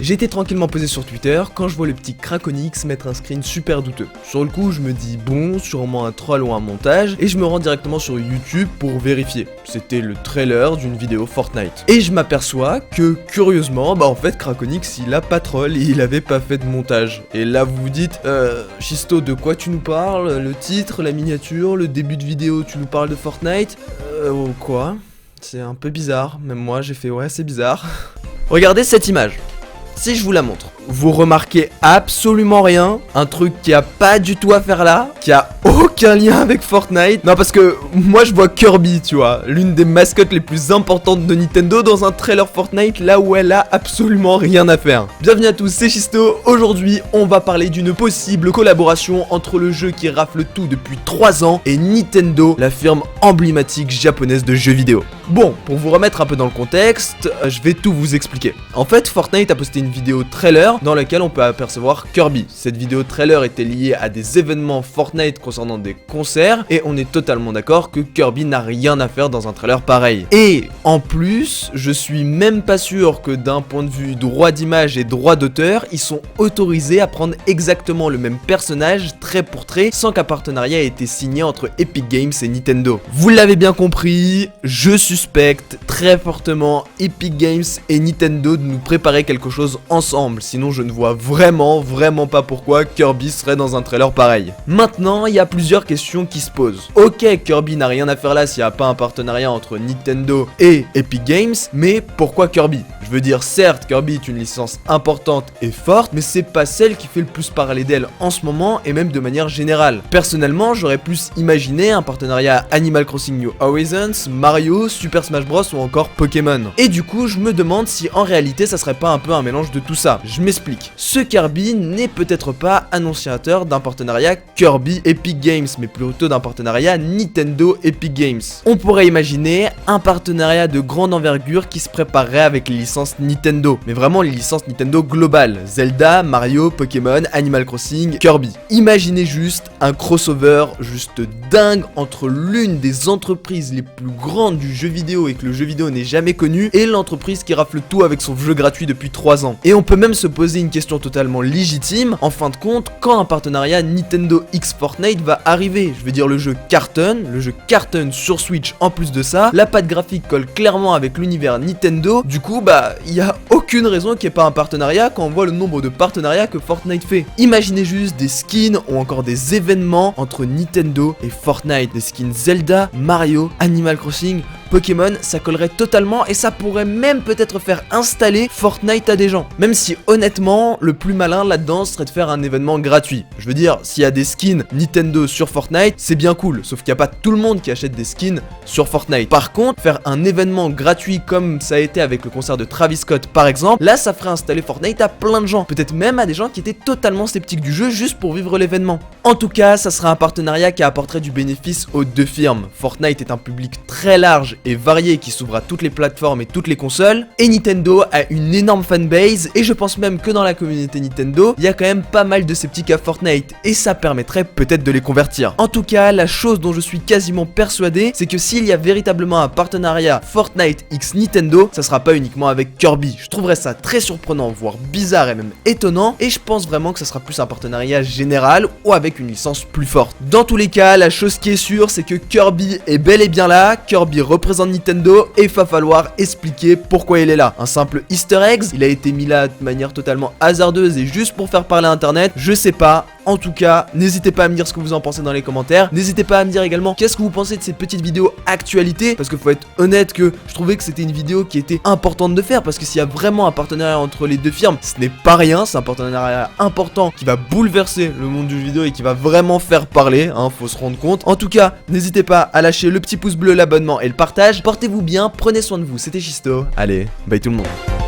J'étais tranquillement posé sur Twitter quand je vois le petit Craconix mettre un screen super douteux. Sur le coup, je me dis bon, sûrement un troll ou un montage, et je me rends directement sur YouTube pour vérifier. C'était le trailer d'une vidéo Fortnite. Et je m'aperçois que, curieusement, en fait, Craconix, il a pas troll et il avait pas fait de montage. Et là, vous vous dites, Chisto, de quoi tu nous parles? Le titre, la miniature, le début de vidéo, tu nous parles de Fortnite? Quoi? C'est un peu bizarre, même moi j'ai fait ouais, c'est bizarre. Regardez cette image. Si je vous la montre, vous remarquez absolument rien, un truc qui a pas du tout à faire là, qui a aucun lien avec Fortnite. Non, parce que moi je vois Kirby, tu vois, l'une des mascottes les plus importantes de Nintendo dans un trailer Fortnite, là où elle a absolument rien à faire. Bienvenue à tous, c'est Chisto. Aujourd'hui, on va parler d'une possible collaboration entre le jeu qui rafle tout depuis 3 ans et Nintendo, la firme emblématique japonaise de jeux vidéo. Bon, pour vous remettre un peu dans le contexte, je vais tout vous expliquer. En fait, Fortnite a posté une vidéo trailer dans laquelle on peut apercevoir Kirby. Cette vidéo trailer était liée à des événements Fortnite concernant des concerts, et on est totalement d'accord que Kirby n'a rien à faire dans un trailer pareil. Et en plus, je suis même pas sûr que d'un point de vue droit d'image et droit d'auteur, ils sont autorisés à prendre exactement le même personnage trait pour trait sans qu'un partenariat ait été signé entre Epic Games et Nintendo. Vous l'avez bien compris, je suspecte très fortement Epic Games et Nintendo de nous préparer quelque chose ensemble, sinon je ne vois vraiment pas pourquoi Kirby serait dans un trailer pareil. Maintenant, il y a plusieurs questions qui se posent. Ok, Kirby n'a rien à faire là s'il n'y a pas un partenariat entre Nintendo et Epic Games, mais pourquoi Kirby? Je veux dire, certes, Kirby est une licence importante et forte, mais c'est pas celle qui fait le plus parler d'elle en ce moment, et même de manière générale. Personnellement, j'aurais plus imaginé un partenariat Animal Crossing New Horizons, Mario, Super Smash Bros ou encore Pokémon. Et du coup, je me demande si en réalité ça serait pas un peu un mélange de tout ça. Je m'explique. Ce Kirby n'est peut-être pas annonciateur d'un partenariat Kirby Epic Games, mais plutôt d'un partenariat Nintendo Epic Games. On pourrait imaginer un partenariat de grande envergure qui se préparerait avec les licences Nintendo, mais vraiment les licences Nintendo globales: Zelda, Mario, Pokémon, Animal Crossing, Kirby. Imaginez juste un crossover juste dingue entre l'une des entreprises les plus grandes du jeu vidéo et que le jeu vidéo n'est jamais connu, et l'entreprise qui rafle tout avec son jeu gratuit depuis 3 ans. Et on peut même se poser une question totalement légitime, en fin de compte, quand un partenariat Nintendo X Fortnite va arriver? Je veux dire, le jeu cartonne sur Switch. En plus de ça, la patte graphique colle clairement avec l'univers Nintendo. Du coup, il y a aucune raison qu'il n'y ait pas un partenariat quand on voit le nombre de partenariats que Fortnite fait. Imaginez juste des skins ou encore des événements entre Nintendo et Fortnite, des skins Zelda, Mario, Animal Crossing, Pokémon, ça collerait totalement, et ça pourrait même peut-être faire installer Fortnite à des gens. Même si honnêtement, le plus malin là-dedans serait de faire un événement gratuit. Je veux dire, s'il y a des skins Nintendo sur Fortnite, c'est bien cool, sauf qu'il n'y a pas tout le monde qui achète des skins sur Fortnite. Par contre, faire un événement gratuit comme ça a été avec le concert de Travis Scott par exemple, là ça ferait installer Fortnite à plein de gens, peut-être même à des gens qui étaient totalement sceptiques du jeu juste pour vivre l'événement. En tout cas, ça serait un partenariat qui apporterait du bénéfice aux deux firmes. Fortnite est un public très large et varié qui s'ouvre à toutes les plateformes et toutes les consoles, et Nintendo a une énorme fanbase, et je pense même que dans la communauté Nintendo, il y a quand même pas mal de sceptiques à Fortnite, et ça permettrait peut-être de les convertir. En tout cas, la chose dont je suis quasiment persuadé, c'est que s'il y a véritablement un partenariat Fortnite x Nintendo, ça sera pas uniquement avec Kirby. Je trouverais ça très surprenant, voire bizarre et même étonnant, et je pense vraiment que ça sera plus un partenariat général ou avec une licence plus forte. Dans tous les cas, la chose qui est sûre, c'est que Kirby est bel et bien là, Kirby représente Nintendo, et il va falloir expliquer pourquoi il est là. Un simple easter egg, il a été mis là de manière totalement hasardeuse et juste pour faire parler internet, je sais pas. En tout cas, n'hésitez pas à me dire ce que vous en pensez dans les commentaires. N'hésitez pas à me dire également qu'est-ce que vous pensez de ces petites vidéos actualité, parce qu'il faut être honnête que je trouvais que c'était une vidéo qui était importante de faire, parce que s'il y a vraiment un partenariat entre les deux firmes, ce n'est pas rien, c'est un partenariat important qui va bouleverser le monde du jeu vidéo et qui va vraiment faire parler, faut se rendre compte. En tout cas, n'hésitez pas à lâcher le petit pouce bleu, l'abonnement et le partage. Portez-vous bien, prenez soin de vous, c'était Chisto. Allez, bye tout le monde.